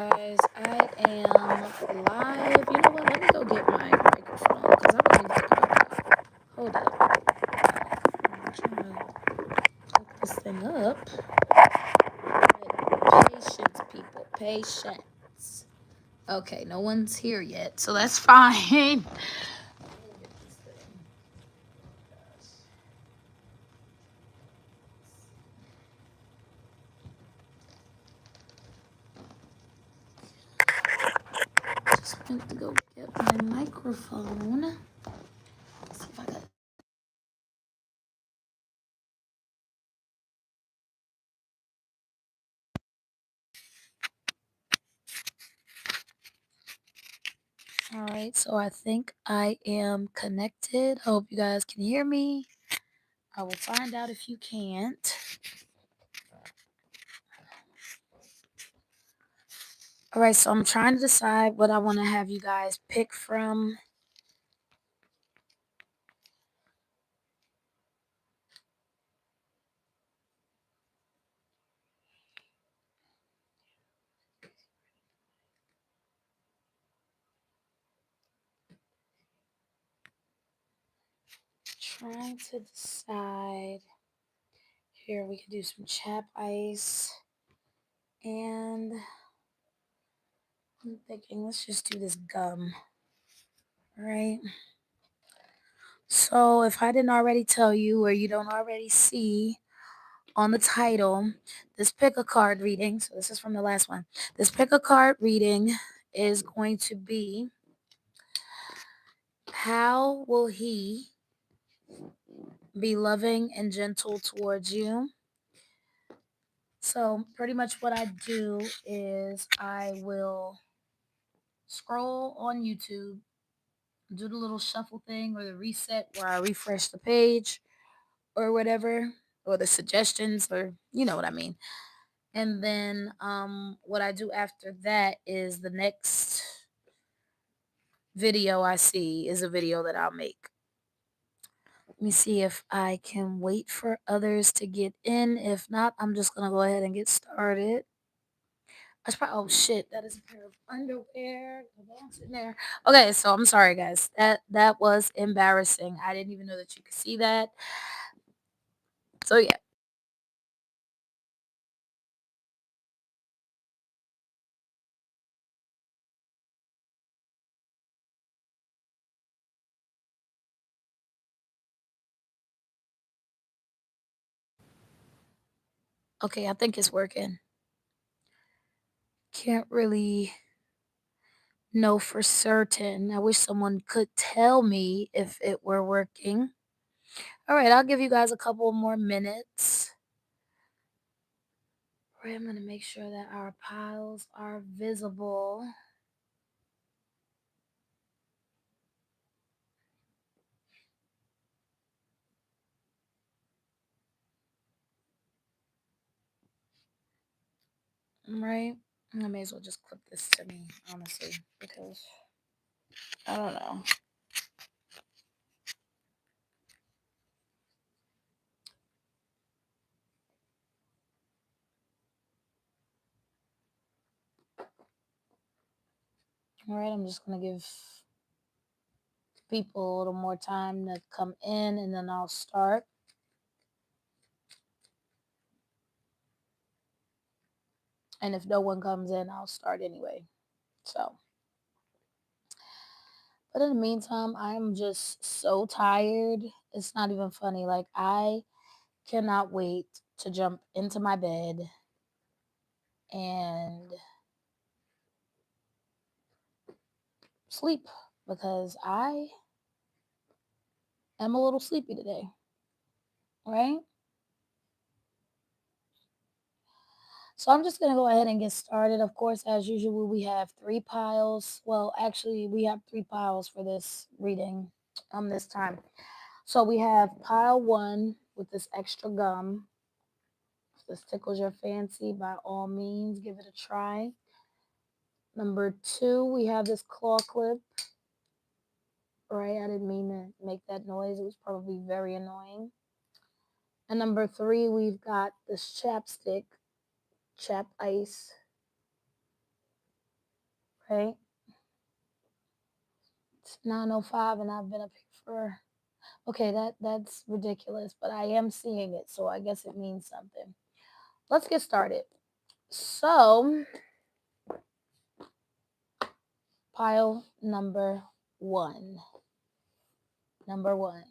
Guys, I am live. You know what? Let me go get my microphone because I don't need to talk. Hold up. I'm trying to hook this thing up. Patience, people. Patience. Okay, no one's here yet, so that's fine. Just went to go get my microphone. Let's see if I got. All right, so I think I am connected. Hope you guys can hear me. I will find out if you can't. All right, so I'm trying to decide what I want to have you guys pick from. Trying to decide. Here, we could do some chap ice. And I'm thinking, let's just do this gum. All right. So, if I didn't already tell you or you don't already see on the title, this pick a card reading. So, this is from the last one. This pick a card reading is going to be, how will he be loving and gentle towards you? So pretty much what I do is I will scroll on YouTube, do the little shuffle thing or the reset where I refresh the page or whatever, or the suggestions, or you know what I mean. And then what I do after that is the next video I see is a video that I'll make. Let me see if I can wait for others to get in. If not, I'm just gonna go ahead and get started. That's probably, oh shit, that is a pair of underwear. The belong's in there. Okay, so I'm sorry guys. That was embarrassing. I didn't even know that you could see that. So yeah. Okay, I think it's working. Can't really know for certain. I wish someone could tell me if it were working. All right, I'll give you guys a couple more minutes. All right, I'm gonna make sure that our piles are visible. Right? I may as well just clip this to me, honestly, because I don't know. All right, I'm just going to give people a little more time to come in and then I'll start. And if no one comes in, I'll start anyway. So, but in the meantime, I'm just so tired. It's not even funny. Like, I cannot wait to jump into my bed and sleep because I am a little sleepy today. Right? So I'm just going to go ahead and get started. Of course, as usual, we have three piles. Well, actually, we have three piles for this reading this time. So we have pile one with this extra gum. If this tickles your fancy, by all means, give it a try. Number two, we have this claw clip. Right, I didn't mean to make that noise. It was probably very annoying. And number three, we've got this chapstick, chap ice. right? It's 9:05 and I've been up here for okay, that's ridiculous, but I am seeing it, so I guess it means something. Let's get started. So, pile number 1. Number 1.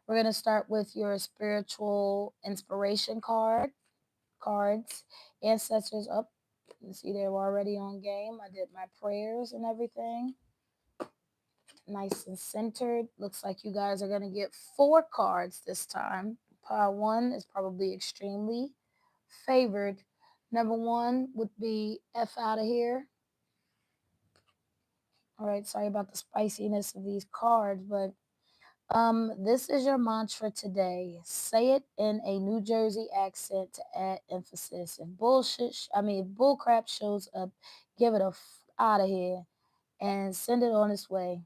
We're going to start with your spiritual inspiration cards, ancestors up. You see they were already on game. I did my prayers and everything. Nice and centered. Looks like you guys are going to get 4 cards this time. Pile 1 is probably extremely favored. Number 1 would be F out of here. All right, sorry about the spiciness of these cards, but this is your mantra today. Say it in a New Jersey accent to add emphasis. If if bullcrap shows up, give it a out of here and send it on its way.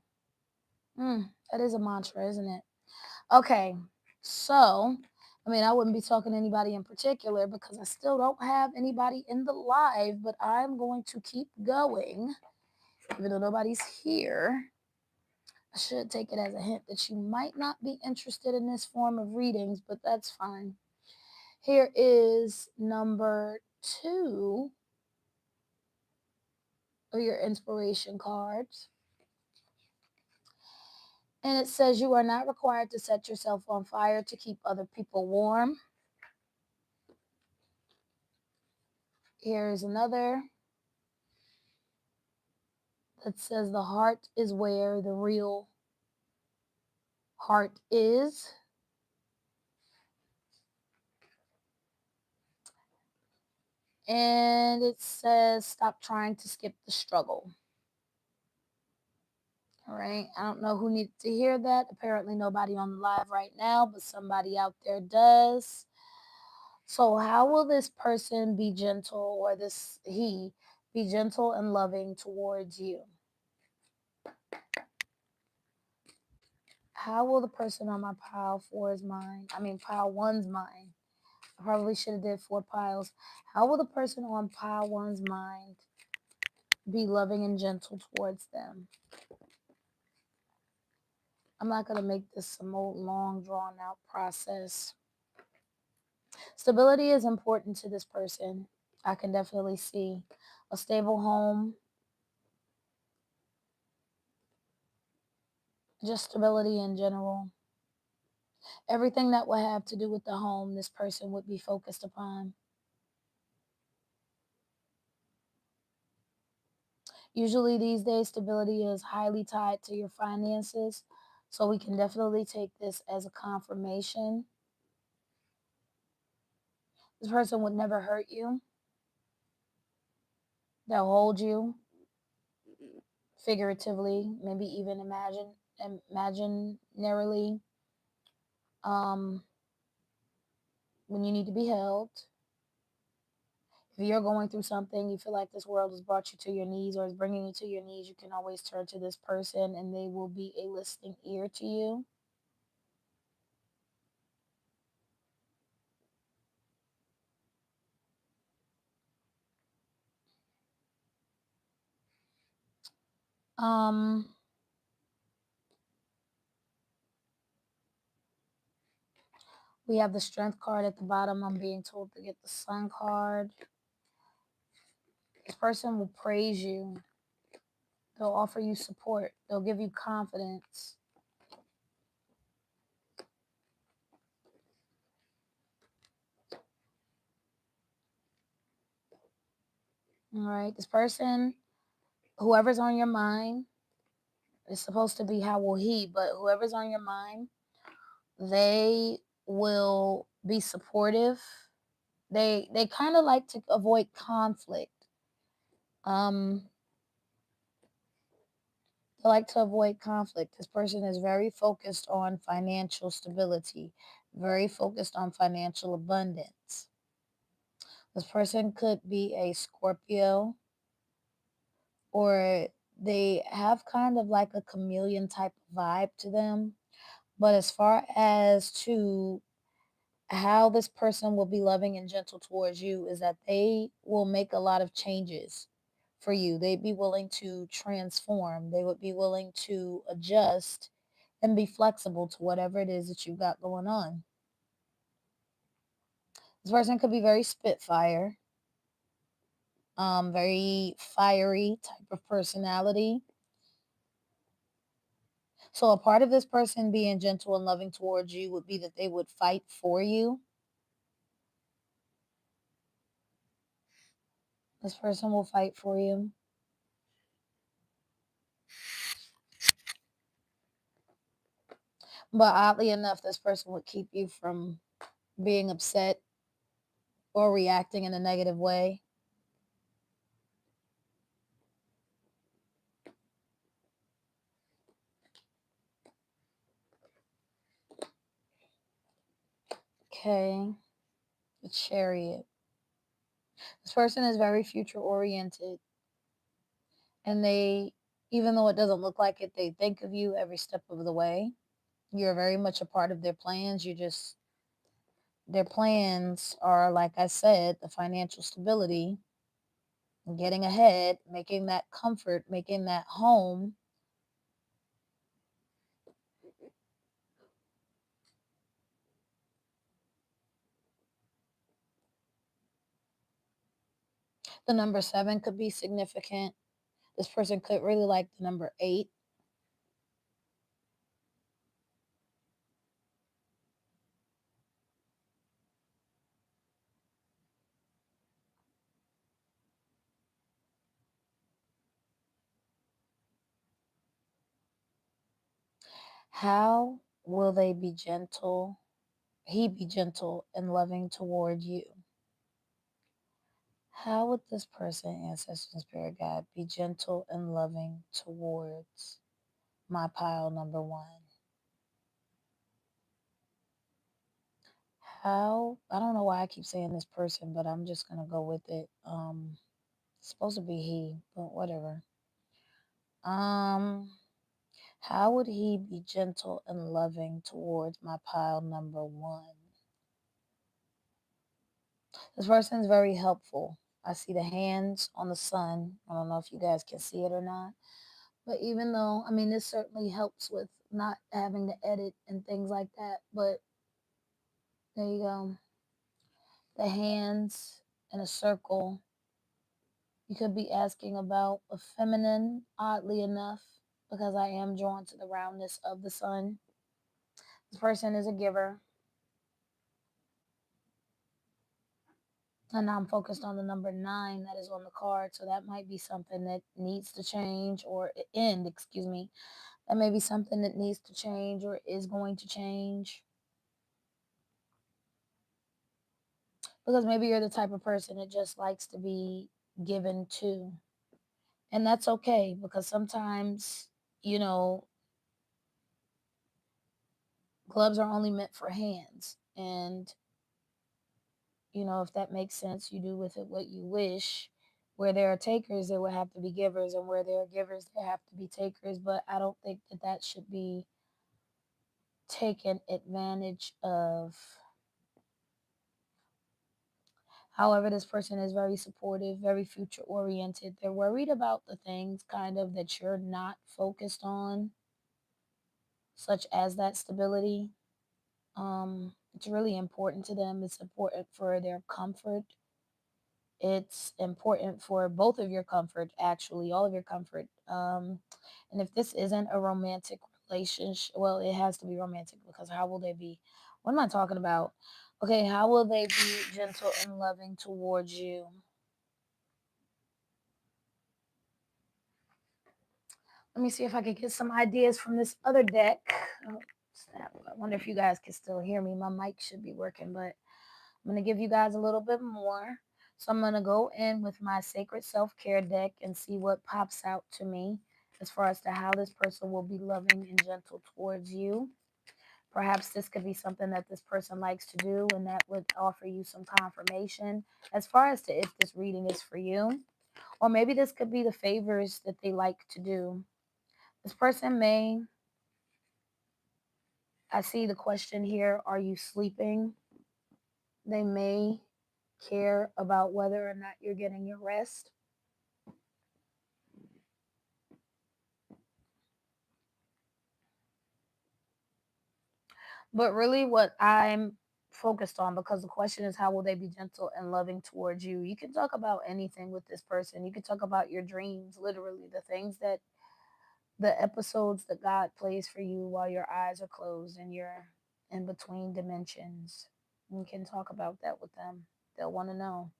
That is a mantra, isn't it? Okay, so I wouldn't be talking to anybody in particular because I still don't have anybody in the live, but I'm going to keep going, even though nobody's here. I should take it as a hint that you might not be interested in this form of readings, but that's fine. Here is number 2 of your inspiration cards. And it says you are not required to set yourself on fire to keep other people warm. Here is another that says the heart is where the real heart is. And it says stop trying to skip the struggle. All right. I don't know who needed to hear that. Apparently, nobody on the live right now, but somebody out there does. So, how will this person be gentle, or this he be gentle and loving towards you? How will the person on my pile four's mind? Pile 1's mind. I probably should have did 4 piles. How will the person on pile 1's mind be loving and gentle towards them? I'm not going to make this some old, long, drawn out process. Stability is important to this person. I can definitely see a stable home, just stability in general. Everything that would have to do with the home, this person would be focused upon. Usually these days, stability is highly tied to your finances. So we can definitely take this as a confirmation. This person would never hurt you. They'll hold you figuratively, maybe even imaginarily, um, when you need to be held. If you're going through something, you feel like this world has brought you to your knees or is bringing you to your knees, you can always turn to this person and they will be a listening ear to you. Um, we have the strength card at the bottom. I'm being told to get the sun card. This person will praise you. They'll offer you support. They'll give you confidence. All right. This person, whoever's on your mind, it's supposed to be how will he, but whoever's on your mind, they will be supportive. They kind of like to avoid conflict. Um, they like to avoid conflict. This person is very focused on financial stability, very focused on financial abundance. This person could be a Scorpio, or they have kind of like a chameleon type vibe to them. But as far as to how this person will be loving and gentle towards you, is that they will make a lot of changes for you. They'd be willing to transform. They would be willing to adjust and be flexible to whatever it is that you've got going on. This person could be very spitfire, very fiery type of personality. So a part of this person being gentle and loving towards you would be that they would fight for you. This person will fight for you. But oddly enough, this person would keep you from being upset or reacting in a negative way. Okay. The Chariot. This person is very future oriented, and they, even though it doesn't look like it, they think of you every step of the way. You're very much a part of their plans. Their plans are, like I said, the financial stability, getting ahead, making that comfort, making that home. The number 7 could be significant. This person could really like the number 8. How will they be gentle? He be gentle and loving toward you. How would this person, ancestor and spirit guide, be gentle and loving towards my pile number 1? How, I don't know why I keep saying this person, but I'm just gonna go with it. It's supposed to be he, but whatever. Um, how would he be gentle and loving towards my pile number 1? This person is very helpful. I see the hands on the sun. I don't know if you guys can see it or not. But even though, I mean, this certainly helps with not having to edit and things like that. But there you go. The hands in a circle. You could be asking about a feminine, oddly enough, because I am drawn to the roundness of the sun. This person is a giver. And I'm focused on the number 9 that is on the card. So that might be something that needs to change or end, excuse me. That may be something that needs to change or is going to change. Because maybe you're the type of person that just likes to be given to. And that's okay because sometimes, you know, gloves are only meant for hands. And, if that makes sense, you do with it what you wish. Where there are takers, there will have to be givers. And where there are givers, there have to be takers. But I don't think that that should be taken advantage of. However, this person is very supportive, very future oriented. They're worried about the things kind of that you're not focused on, such as that stability. It's really important to them. It's important for their comfort. It's important for both of your comfort, actually, all of your comfort. And if this isn't a romantic relationship, well, it has to be romantic because how will they be? What am I talking about? Okay, how will they be gentle and loving towards you? Let me see if I can get some ideas from this other deck. Oh, snap. I wonder if you guys can still hear me. My mic should be working, but I'm going to give you guys a little bit more. So I'm going to go in with my Sacred Self-Care deck and see what pops out to me as far as to how this person will be loving and gentle towards you. Perhaps this could be something that this person likes to do, and that would offer you some confirmation as far as to if this reading is for you. Or maybe this could be the favors that they like to do. This person may, I see the question here, are you sleeping? They may care about whether or not you're getting your rest. But really, what I'm focused on, because the question is, how will they be gentle and loving towards you? You can talk about anything with this person. You can talk about your dreams, literally, the things that the episodes that God plays for you while your eyes are closed and you're in between dimensions. You can talk about that with them. They'll want to know.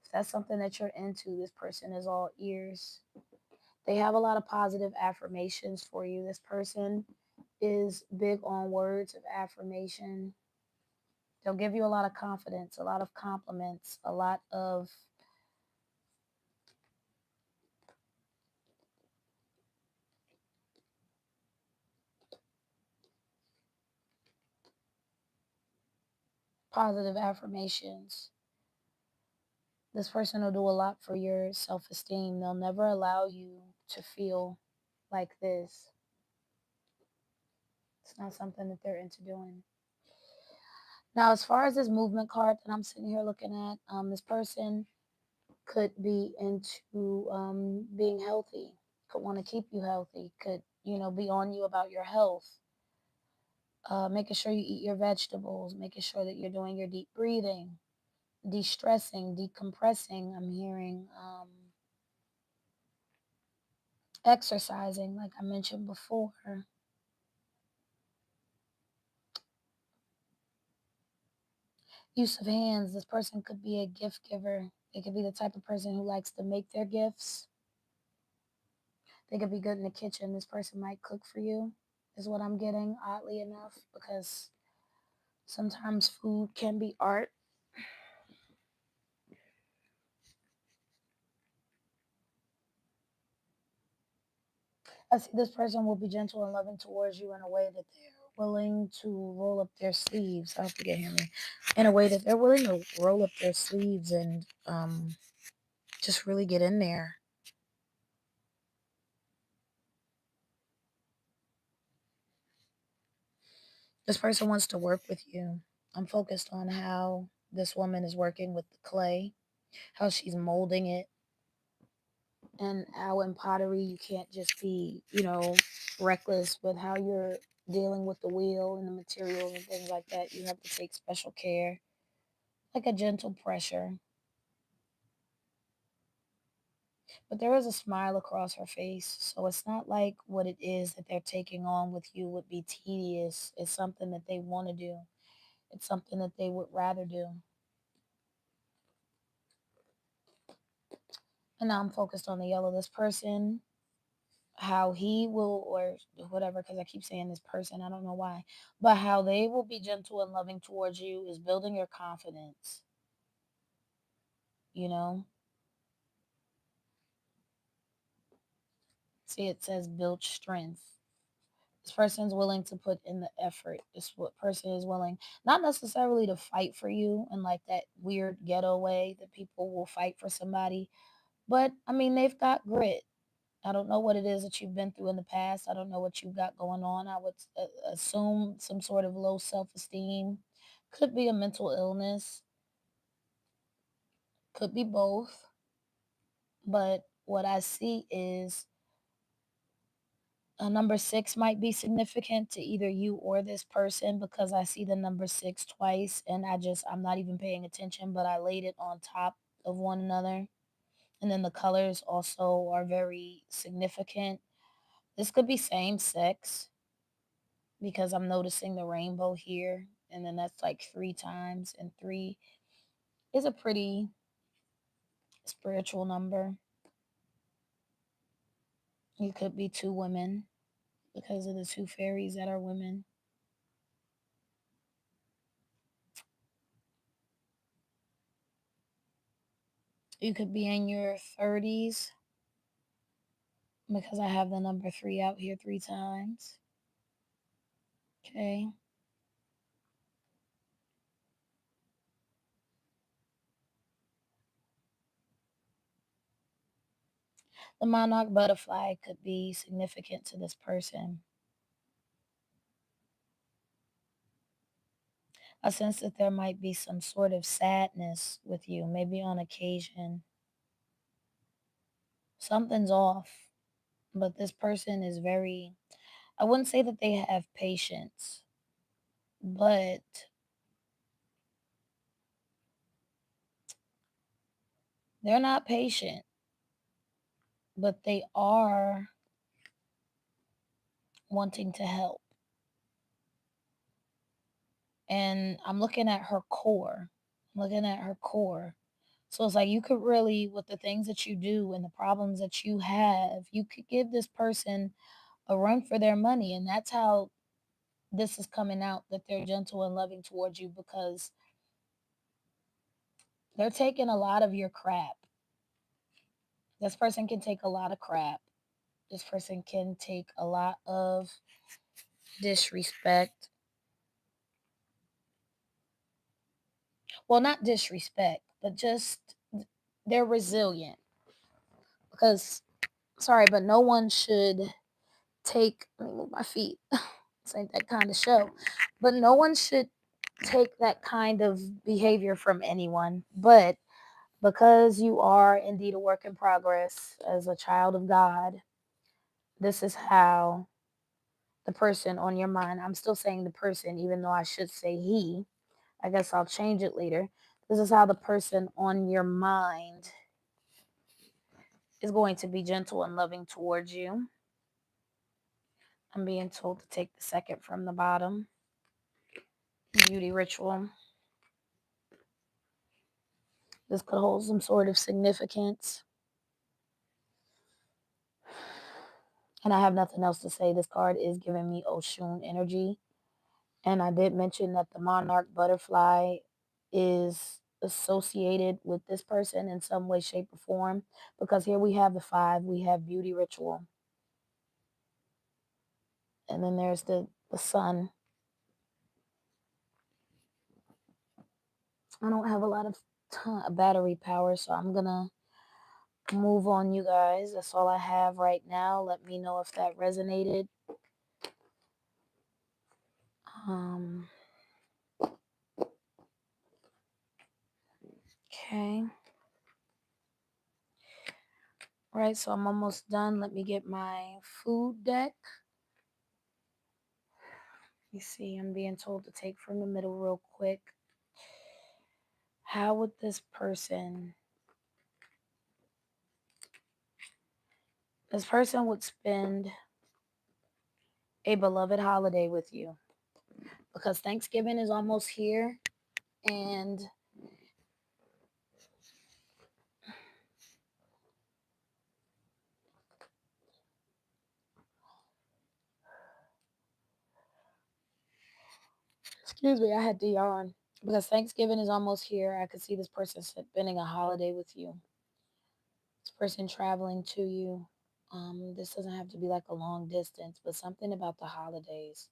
If that's something that you're into, this person is all ears. They have a lot of positive affirmations for you. This person is big on words of affirmation. They'll give you a lot of confidence, a lot of compliments, a lot of positive affirmations. This person will do a lot for your self esteem. They'll never allow you to feel like this. It's not something that they're into doing. Now, as far as this movement card that I'm sitting here looking at, this person could be into being healthy, could want to keep you healthy, could, be on you about your health, making sure you eat your vegetables, making sure that you're doing your deep breathing, de stressing, decompressing. I'm hearing exercising, like I mentioned before. Use of hands. This person could be a gift giver. They could be the type of person who likes to make their gifts. They could be good in the kitchen. This person might cook for you, is what I'm getting, oddly enough, because sometimes food can be art. I see this person will be gentle and loving towards you in a way that they're willing to roll up their sleeves. I hope you can hear me. In a way that they're willing to roll up their sleeves and just really get in there. This person wants to work with you. I'm focused on how this woman is working with the clay, how she's molding it, and how in pottery you can't just be, reckless with how you're dealing with the wheel and the materials and things like that. You have to take special care, like a gentle pressure. But there is a smile across her face, so it's not like what it is that they're taking on with you would be tedious. It's something that they want to do, it's something that they would rather do. And now I'm focused on the yellow. This person, how he will, or whatever, because I keep saying this person, I don't know why, but how they will be gentle and loving towards you is building your confidence. You know, see, it says build strength. This person's willing to put in the effort. This what person is willing, not necessarily to fight for you in like that weird ghetto way that people will fight for somebody, but I mean, they've got grit. I don't know what it is that you've been through in the past. I don't know what you've got going on. I would assume some sort of low self esteem. Could be a mental illness. Could be both. But what I see is a number six might be significant to either you or this person, because I see the number six twice and I'm not even paying attention, but I laid it on top of one another. And then the colors also are very significant. This could be same sex, because I'm noticing the rainbow here, and then that's like three times, and three is a pretty spiritual number. You could be two women because of the two fairies that are women. You could be in your 30s because I have the number three out here three times. Okay. The monarch butterfly could be significant to this person. I sense that there might be some sort of sadness with you, maybe on occasion. Something's off, but this person is very, I wouldn't say that they have patience, but they're not patient, but they are wanting to help. And I'm looking at her core. I'm looking at her core. So it's like you could really, with the things that you do and the problems that you have, you could give this person a run for their money. And that's how this is coming out, that they're gentle and loving towards you, because they're taking a lot of your crap. This person can take a lot of crap. This person can take a lot of disrespect. Well, not disrespect, but just they're resilient. Because, sorry, but no one should take, let me move my feet. This ain't that kind of show. But no one should take that kind of behavior from anyone. But because you are indeed a work in progress as a child of God, this is how the person on your mind, I'm still saying the person, even though I should say he. I guess I'll change it later. This is how the person on your mind is going to be gentle and loving towards you. I'm being told to take the second from the bottom. Beauty ritual. This could hold some sort of significance. And I have nothing else to say. This card is giving me Oshun energy. And I did mention that the monarch butterfly is associated with this person in some way, shape, or form. Because here we have the 5, we have beauty ritual. And then there's the sun. I don't have a lot of battery power, so I'm going to move on, you guys. That's all I have right now. Let me know if that resonated. Okay. All right, so I'm almost done. Let me get my food deck. You see, I'm being told to take from the middle real quick. How would this person would spend a beloved holiday with you? Because Thanksgiving is almost here, and excuse me, I had to yawn. Because Thanksgiving is almost here, I could see this person spending a holiday with you. This person traveling to you. This doesn't have to be like a long distance, but something about the holidays.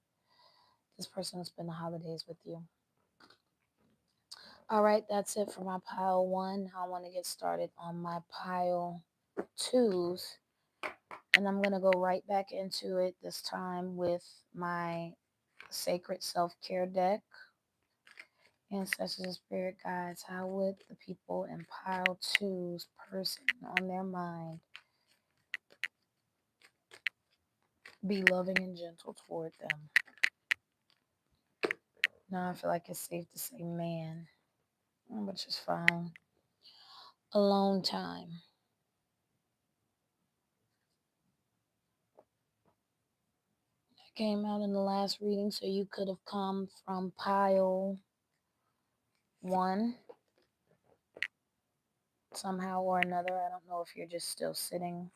This person will spend the holidays with you. All right, that's it for my pile 1. I want to get started on my pile 2s. And I'm going to go right back into it this time with my Sacred Self-Care deck. Ancestors and Spirit Guides, how would the people in pile 2's person on their mind be loving and gentle toward them? Now I feel like it's safe to say man, which is fine. Alone time. That came out in the last reading, so you could have come from pile 1 somehow or another. I don't know if you're just still sitting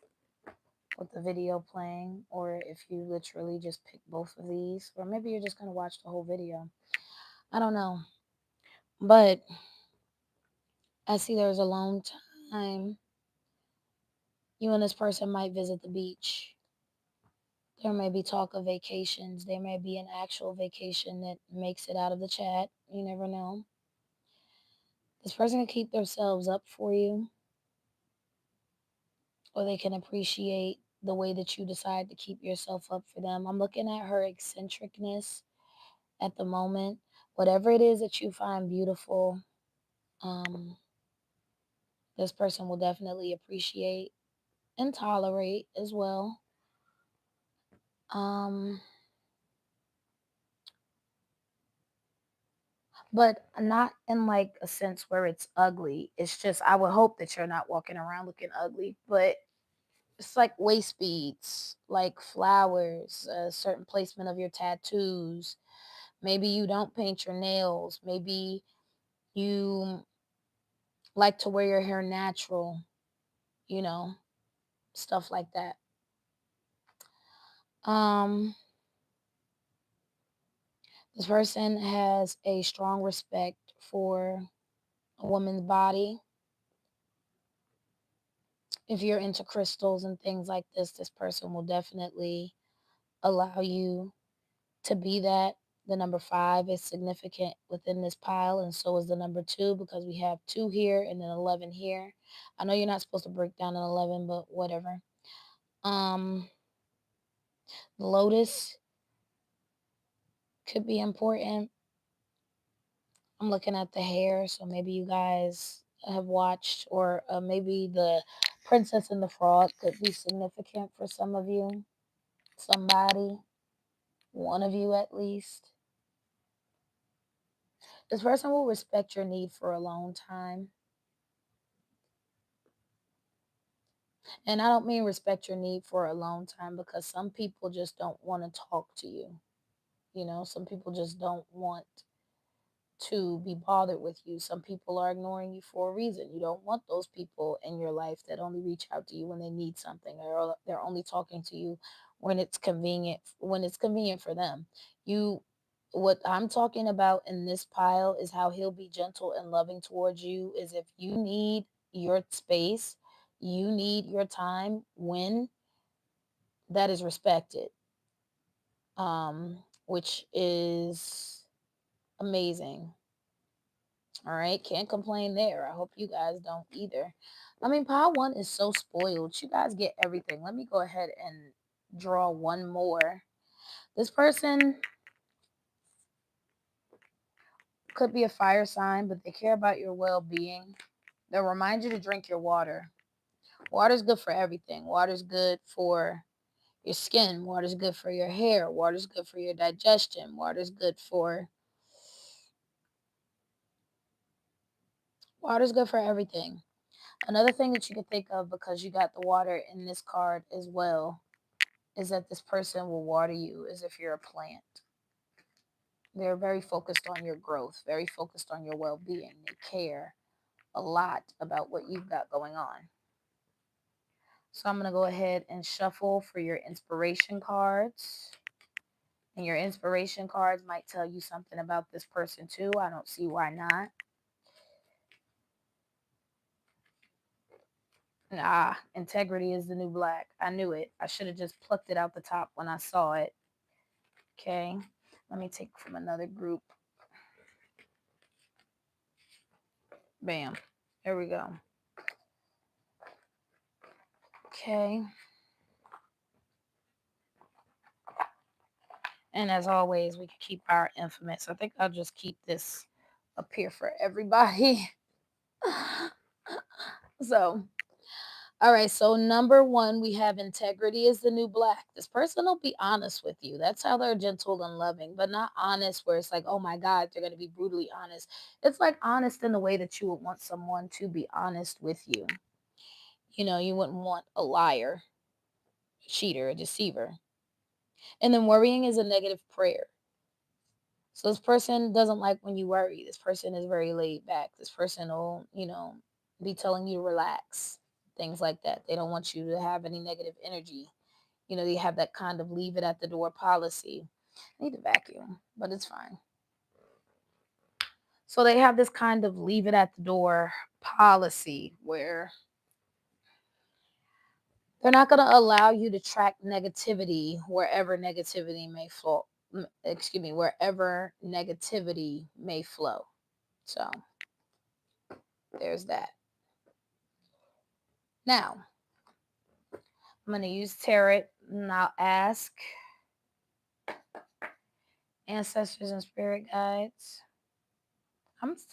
with the video playing, or if you literally just pick both of these, or maybe you're just going to watch the whole video. I don't know. But I see there's alone time. You and this person might visit the beach. There may be talk of vacations. There may be an actual vacation that makes it out of the chat. You never know. This person can keep themselves up for you, or they can appreciate the way that you decide to keep yourself up for them. I'm looking at her eccentricness at the moment. Whatever it is that you find beautiful, this person will definitely appreciate and tolerate as well. Um, but not in like a sense where it's ugly. It's just I would hope that you're not walking around looking ugly, but it's like waist beads, like flowers, a certain placement of your tattoos. Maybe you don't paint your nails. Maybe you like to wear your hair natural, you know, stuff like that. Um, this person has a strong respect for a woman's body. If you're into crystals and things like this person will definitely allow you to be that. The number 5 is significant within this pile, and so is the number 2 because we have 2 here and then 11 here. I know you're not supposed to break down an 11, but whatever. Um, the lotus could be important. I'm looking at the hair, so maybe you guys have watched, or maybe the Princess and the Frog could be significant for some of you. Somebody, one of you at least. This person will respect your need for a long time. And I don't mean respect your need for a long time because some people just don't want to talk to you. You know, some people just don't want to be bothered with you. Some people are ignoring you for a reason. You don't want those people in your life that only reach out to you when they need something, or they're only talking to you when it's convenient for them. You What I'm talking about in this pile is how he'll be gentle and loving towards you is if you need your space, you need your time when that is respected. Which is amazing. All right, can't complain there. I hope you guys don't either. I mean, pile one is so spoiled. You guys get everything. Let me go ahead and draw one more. This person could be a fire sign, but they care about your well being. They'll remind you to drink your water. Water's good for everything. Water's good for your skin. Water's good for your hair. Water's good for your digestion. Water's good for everything. Another thing that you can think of because you got the water in this card as well is that this person will water you as if you're a plant. They're very focused on your growth, very focused on your well being. They care a lot about what you've got going on. So I'm going to go ahead and shuffle for your inspiration cards. And your inspiration cards might tell you something about this person too. I don't see why not. Integrity is the new black. I knew it. I should have just plucked it out the top when I saw it. Okay. Let me take from another group. Bam. There we go. Okay. And as always, we can keep our infamous. I think I'll just keep this up here for everybody. So, all right. So, number one, we have integrity is the new black. This person will be honest with you. That's how they're gentle and loving, but not honest where it's like, oh my God, they're going to be brutally honest. It's like honest in the way that you would want someone to be honest with you. You know, you wouldn't want a liar, a cheater, a deceiver. And then worrying is a negative prayer. So this person doesn't like when you worry. This person is very laid back. This person will, be telling you to relax, things like that. They don't want you to have any negative energy. You know, they have that kind of leave it at the door policy. I need to vacuum, but it's fine. So they have this kind of leave it at the door policy where they're not going to allow you to track negativity wherever negativity may flow. Excuse me, wherever negativity may flow. So there's that. Now, I'm going to use tarot and I'll ask ancestors and spirit guides.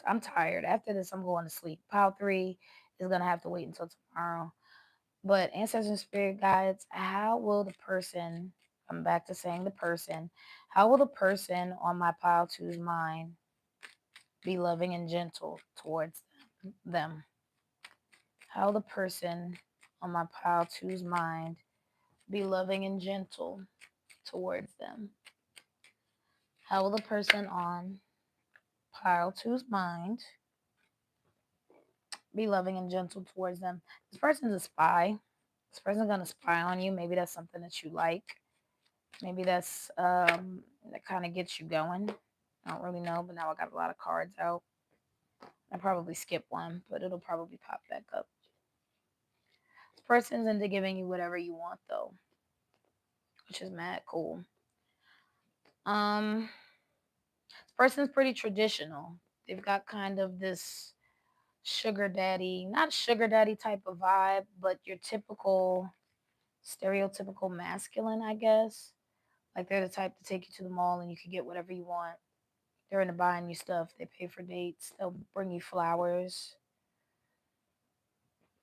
I'm tired. After this, I'm going to sleep. Pile 3 is going to have to wait until tomorrow. But ancestors and spirit guides, how will the person, I'm back to saying the person, how will the person on my pile two's mind Be loving and gentle towards them. How the person on my pile two's mind. Be loving and gentle towards them. How will the person on pile two's mind be loving and gentle towards them? This person's a spy. This person's gonna spy on you. Maybe that's something that you like. Maybe that's that kind of gets you going. I don't really know, but now I got a lot of cards out. I probably skip one, but it'll probably pop back up. This person's into giving you whatever you want though, which is mad cool. Um, this person's pretty traditional. They've got kind of this sugar daddy, not sugar daddy type of vibe, but your typical stereotypical masculine, I guess. Like they're the type to take you to the mall and you can get whatever you want. They're into buying you stuff. They pay for dates. They'll bring you flowers.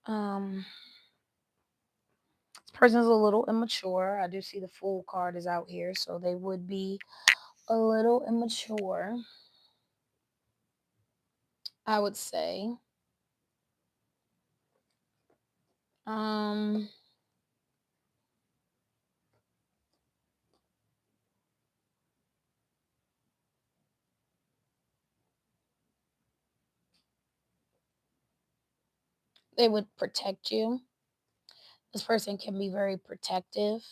Um, this person's a little immature. I do see the fool card is out here, so they would be a little immature, I would say. Um, they would protect you. This person can be very protective.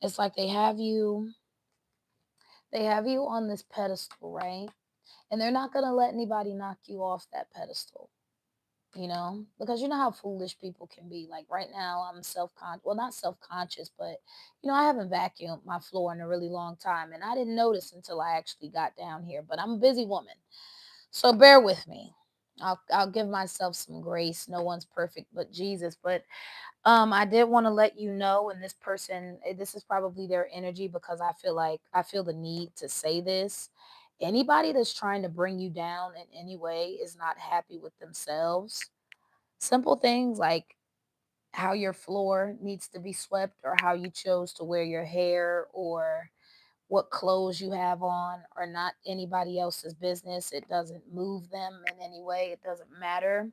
It's like they have you on this pedestal, right? And they're not going to let anybody knock you off that pedestal, because you know how foolish people can be. Like right now, I'm self-conscious. Well, not self-conscious, but I haven't vacuumed my floor in a really long time, and I didn't notice until I actually got down here. But I'm a busy woman, so bear with me. I'll give myself some grace. No one's perfect but Jesus. But I did want to let you know, and this person, this is probably their energy because I feel the need to say this. Anybody that's trying to bring you down in any way is not happy with themselves. Simple things like how your floor needs to be swept, or how you chose to wear your hair, or what clothes you have on, are not anybody else's business. It doesn't move them in any way. It doesn't matter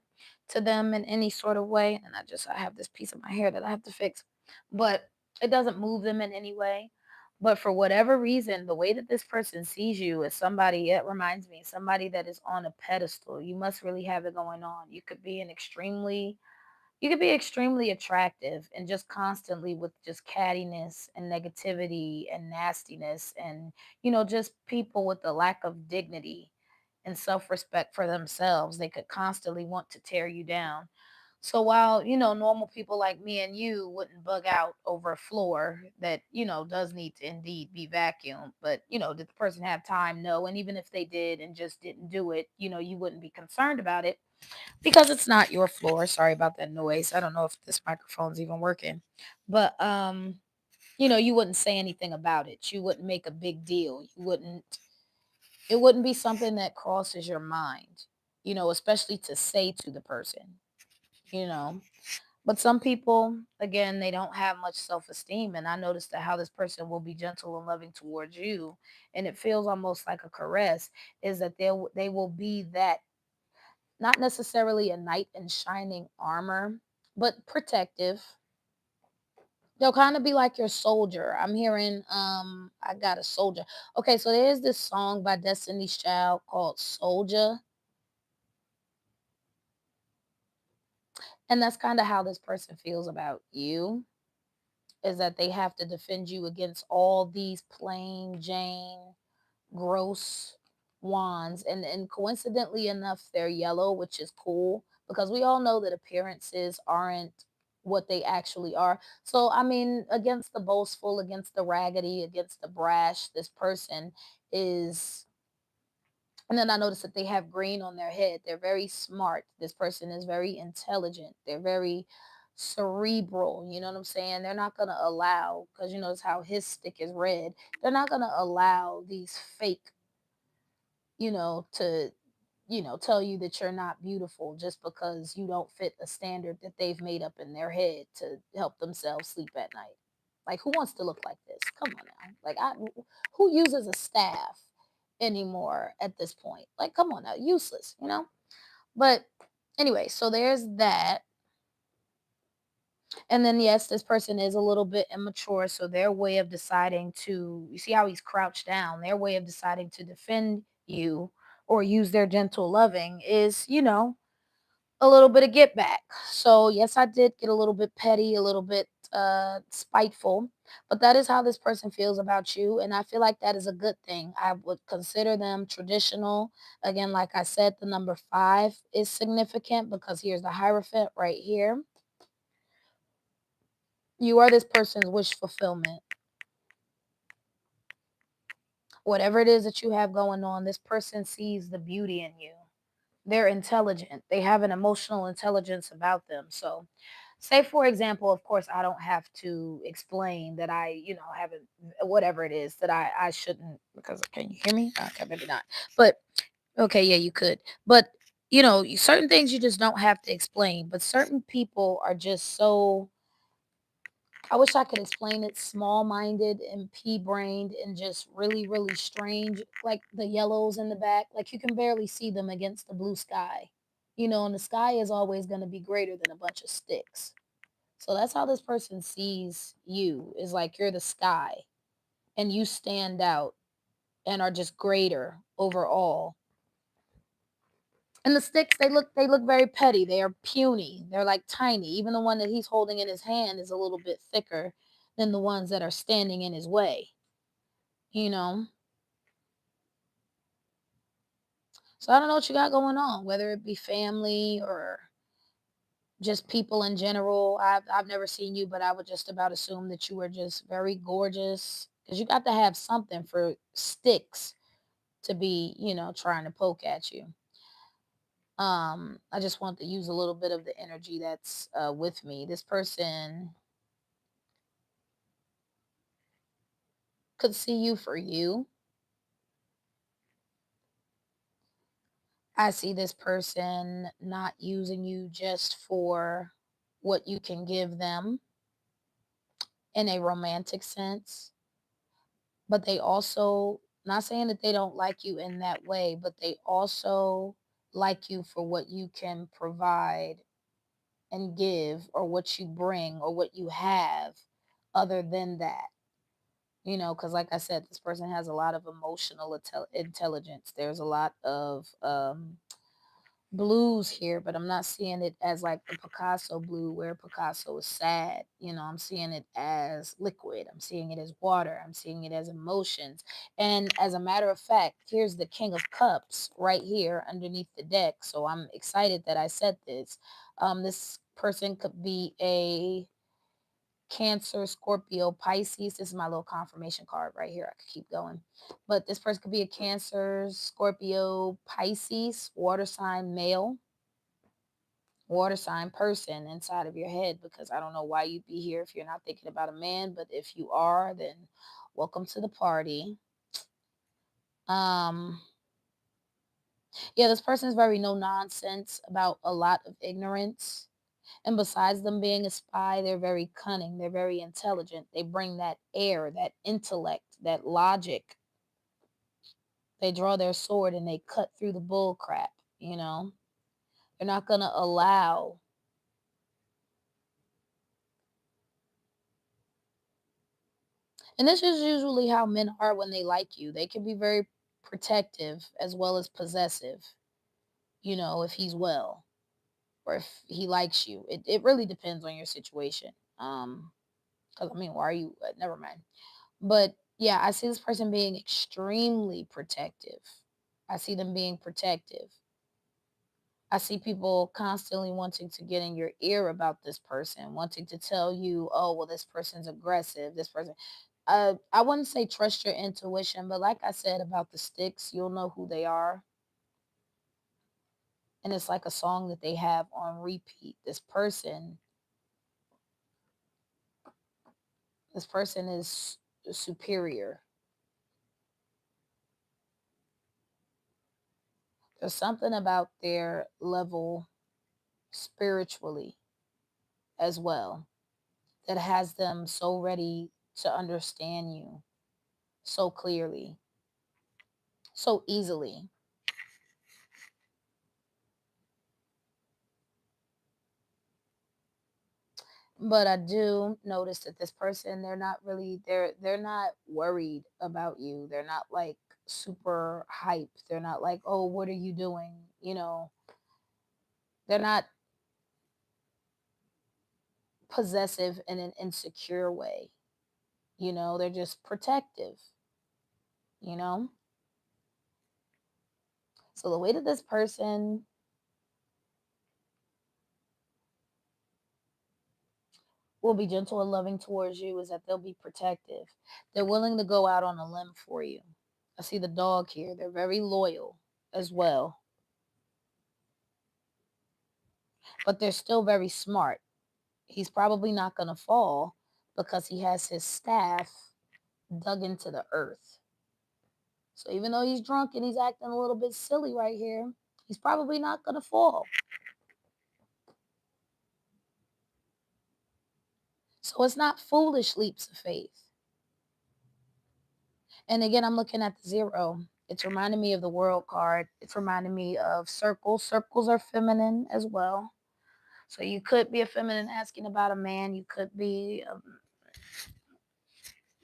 to them in any sort of way. And I have this piece of my hair that I have to fix, but it doesn't move them in any way. But for whatever reason, the way that this person sees you is somebody, it reminds me, somebody that is on a pedestal. You must really have it going on. You could be extremely attractive and just constantly with just cattiness and negativity and nastiness, and just people with a lack of dignity and self-respect for themselves. They could constantly want to tear you down. So while normal people like me and you wouldn't bug out over a floor that does need to indeed be vacuumed, but did the person have time? No. And even if they did and just didn't do it, you wouldn't be concerned about it because it's not your floor. Sorry about that noise. I don't know if this microphone's even working. But you wouldn't say anything about it. You wouldn't make a big deal. It wouldn't be something that crosses your mind, especially to say to the person, you know. But some people, again, they don't have much self-esteem, and I noticed that how this person will be gentle and loving towards you, and it feels almost like a caress, is that they will be that, not necessarily a knight in shining armor, but protective. They'll kind of be like your soldier. I'm hearing I got a soldier. Okay, so there's this song by Destiny's Child called Soldier, and that's kind of how this person feels about you, is that they have to defend you against all these plain Jane gross wands, and coincidentally enough they're yellow, which is cool because we all know that appearances aren't what they actually are. So I mean, against the boastful, against the raggedy, against the brash, this person is. And then I noticed that they have green on their head. They're very smart. This person is very intelligent. They're very cerebral. You know what I'm saying? They're not going to allow, because you notice how his stick is red. They're not going to allow these fake, to tell you that you're not beautiful just because you don't fit a standard that they've made up in their head to help themselves sleep at night. Like, who wants to look like this? Come on now. Like, who uses a staff anymore at this point. Like, come on now, useless, you know? But anyway, so there's that. And then, yes, this person is a little bit immature. So their way of deciding to, you see how he's crouched down, their way of deciding to defend you or use their gentle loving is, a little bit of get back. So yes, I did get a little bit petty, a little bit spiteful, but that is how this person feels about you. And I feel like that is a good thing. I would consider them traditional. Again, like I said, the number 5 is significant because here's the Hierophant right here. You are this person's wish fulfillment. Whatever it is that you have going on, this person sees the beauty in you. They're intelligent. They have an emotional intelligence about them. So, say for example, of course, I don't have to explain that I, haven't whatever it is that I shouldn't because can you hear me? Okay, maybe not. But okay, yeah, you could. But certain things you just don't have to explain. But certain people are just so I wish I could explain it small-minded and pea-brained and just really, really strange, like the yellows in the back. Like you can barely see them against the blue sky. And the sky is always going to be greater than a bunch of sticks. So that's how this person sees you is like you're the sky and you stand out and are just greater overall. And the sticks, they look very petty. They are puny. They're like tiny. Even the one that he's holding in his hand is a little bit thicker than the ones that are standing in his way, you know? So I don't know what you got going on, whether it be family or just people in general. I've never seen you, but I would just about assume that you were just very gorgeous because you got to have something for sticks to be, trying to poke at you. I just want to use a little bit of the energy that's with me. This person could see you for you. I see this person not using you just for what you can give them in a romantic sense, but they also, not saying that they don't like you in that way, but they also like you for what you can provide and give or what you bring or what you have other than that. Because like I said, this person has a lot of emotional intelligence. There's a lot of blues here, but I'm not seeing it as like the Picasso blue where Picasso is sad. I'm seeing it as liquid. I'm seeing it as water. I'm seeing it as emotions. And as a matter of fact, here's the King of Cups right here underneath the deck. So I'm excited that I said this. This person could be a Cancer, Scorpio, Pisces. This is my little confirmation card right here. I could keep going. But this person could be a Cancer, Scorpio, Pisces, water sign male, water sign person inside of your head because I don't know why you'd be here if you're not thinking about a man, but if you are, then welcome to the party. Um yeah, this person is very no nonsense about a lot of ignorance. And besides them being a spy, they're very cunning. They're very intelligent. They bring that air, that intellect, that logic. They draw their sword and they cut through the bull crap, you know? They're not going to allow. And this is usually how men are when they like you. They can be very protective as well as possessive, if he's well or if he likes you. It really depends on your situation. Because I mean, why are you? Never mind. But yeah, I see this person being extremely protective. I see them being protective. I see people constantly wanting to get in your ear about this person, wanting to tell you, oh, well, this person's aggressive. This person, I wouldn't say trust your intuition, but like I said about the sticks, you'll know who they are. And it's like a song that they have on repeat. This person is superior. There's something about their level spiritually as well that has them so ready to understand you so clearly. so easily. But I do notice that this person, they're not really, they're not worried about you. They're not like super hype. They're not like, "Oh, what are you doing?" They're not possessive in an insecure way. They're just protective, you know? So the way that this person will be gentle and loving towards you is that they'll be protective. They're willing to go out on a limb for you. I see the dog here. They're very loyal as well, but they're still very smart. He's probably not going to fall because he has his staff dug into the earth. So even though he's drunk and he's acting a little bit silly right here, he's probably not going to fall. So it's not foolish leaps of faith. And again, I'm looking at the zero. It's reminding me of the world card. It's reminding me of circles. Circles are feminine as well. So you could be a feminine asking about a man. You could be,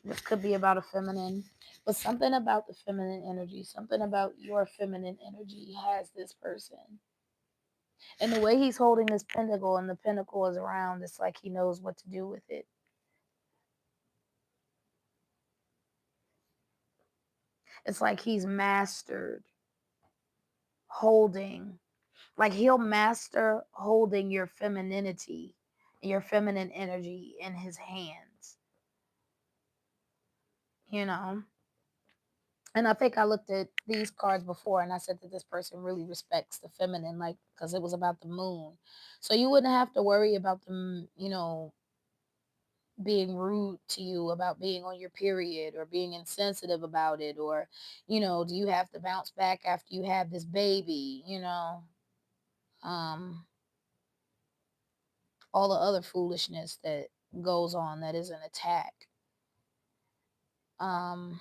this could be about a feminine. But something about the feminine energy, something about your feminine energy has this person. And the way he's holding this pentacle and the pentacle is around, it's like he knows what to do with it. It's like he's mastered holding, like he'll master holding your femininity, your feminine energy in his hands, you know? And I think I looked at these cards before and I said that this person really respects the feminine, like, because it was about the moon. So you wouldn't have to worry about them, being rude to you about being on your period or being insensitive about it, or do you have to bounce back after you have this baby, um all the other foolishness that goes on that is an attack. um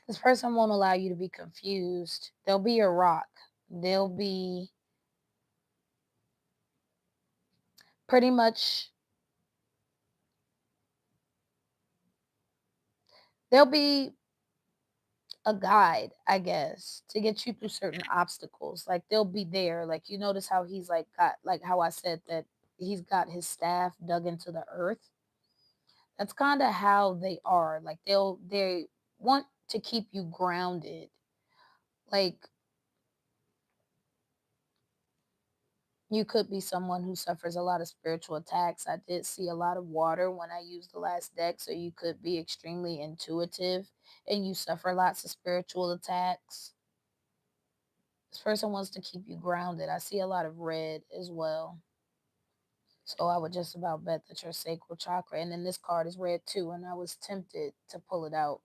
this person won't allow you to be confused. They'll be your rock. They'll be pretty much, they'll be a guide, I guess, to get you through certain obstacles. Like they'll be there. Like you notice how he's like got, like how I said that he's got his staff dug into the earth. That's kind of how they are. Like they want to keep you grounded. Like you could be someone who suffers a lot of spiritual attacks. I did see a lot of water when I used the last deck, so you could be extremely intuitive and you suffer lots of spiritual attacks. This person wants to keep you grounded. I see a lot of red as well. So I would just about bet that your sacral chakra, and then this card is red too, and I was tempted to pull it out.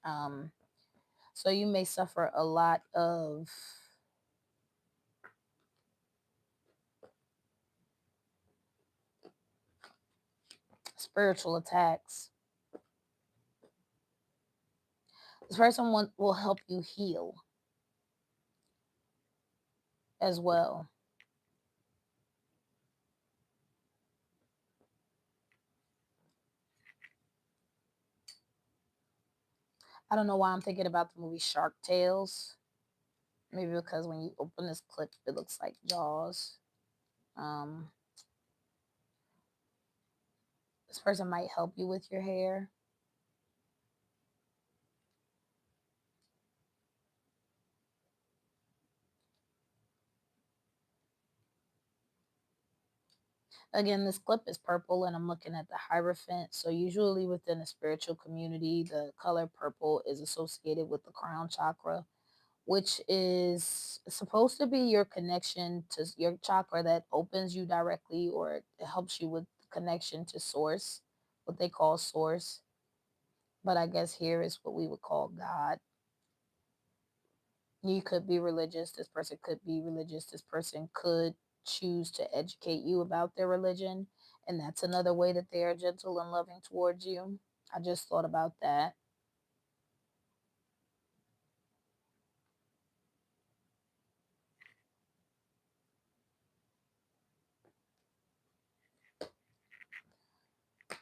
Um, so you may suffer a lot of spiritual attacks. This person will help you heal as well. I don't know why I'm thinking about the movie Shark Tales. Maybe because when you open this clip, it looks like Jaws. Um, this person might help you with your hair. Again, this clip is purple and I'm looking at the Hierophant. So usually within the spiritual community, the color purple is associated with the crown chakra, which is supposed to be your connection to your chakra that opens you directly, or it helps you with connection to source, what they call source. but I guess here is what we would call God. You could be religious. This person could be religious. This person could choose to educate you about their religion. And that's another way that they are gentle and loving towards you. I just thought about that.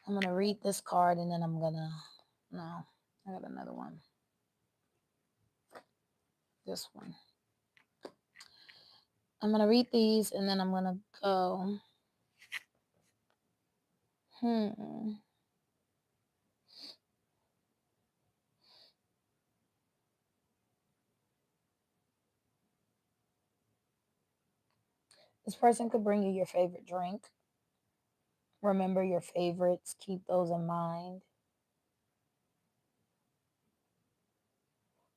I'm going to read this card and then I'm going to. No, I got another one. This one. I'm going to read these and then I'm going to go. Hmm. This person could bring you your favorite drink. Remember your favorites, keep those in mind.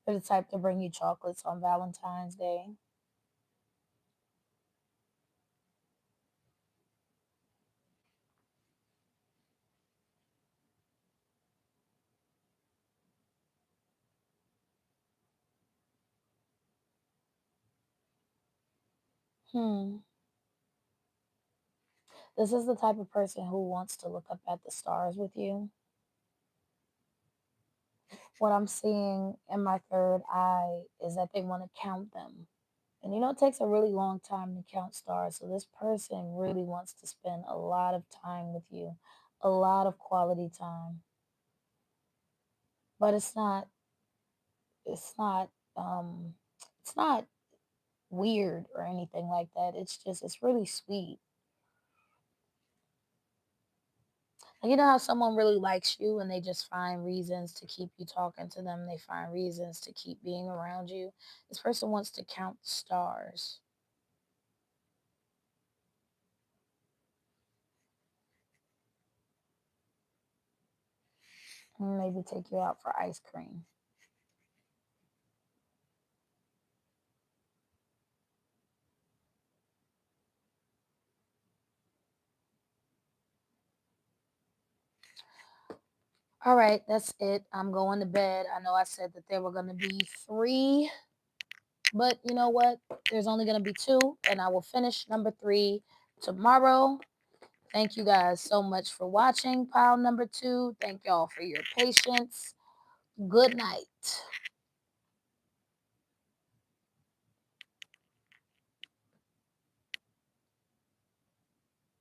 They're the type to bring you chocolates on Valentine's Day. Hmm. This is the type of person who wants to look up at the stars with you. What I'm seeing in my third eye is that they want to count them. And it takes a really long time to count stars. So this person really wants to spend a lot of time with you, a lot of quality time. But it's not, um, it's not weird or anything like that. It's really sweet. Like, you know how someone really likes you and they just find reasons to keep you talking to them, they find reasons to keep being around you. This person wants to count the stars. And maybe take you out for ice cream. All right, that's it. I'm going to bed. I know I said that there were going to be three, but you know what? There's only going to be two, and I will finish number three tomorrow. Thank you guys so much for watching pile number two. Thank y'all for your patience. Good night.